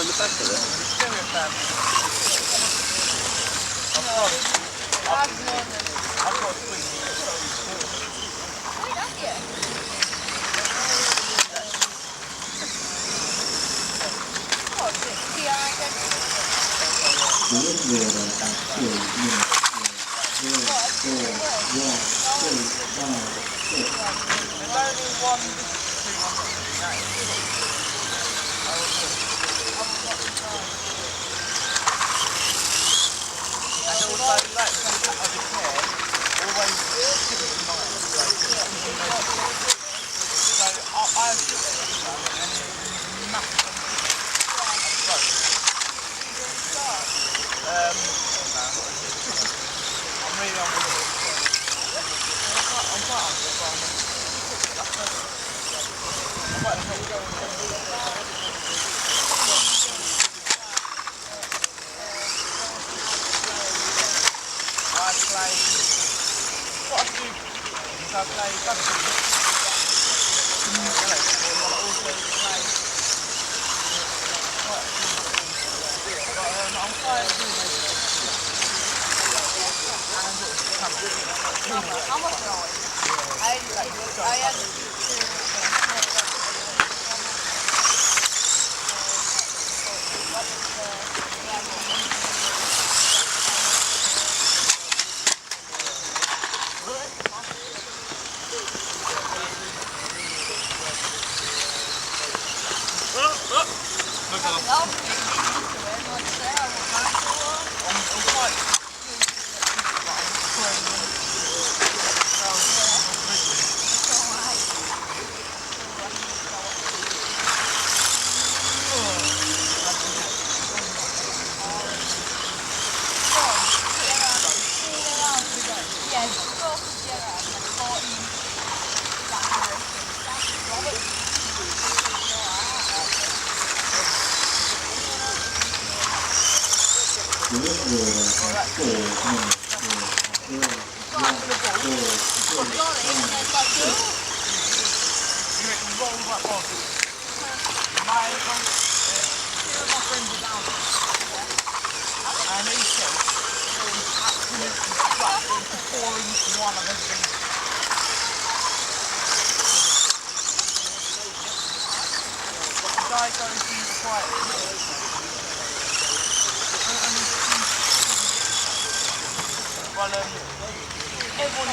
the back of it? I've got three. Wait, have you? What, is it PI? There's only one, 200. And also, like, something I just care, always give it to mine. So I have shit there, and it's massive. I'm really on with it. I'm quite on it, but I'm quite I play, what I do is I play rugby. I also play quite a few things. But I'm quite good. How much noise? I had everyone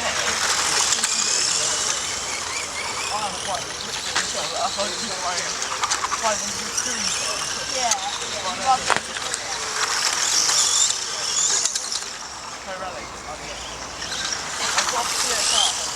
I'm quite so I thought it was like 500 screens. yeah. Pro Rally. I've got a CSR.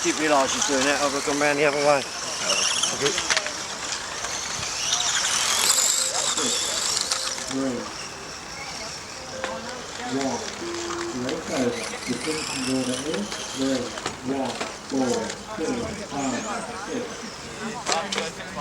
Didn't realise she's doing it, I've gone round the other way. Walk, 4, 3, 5, 6.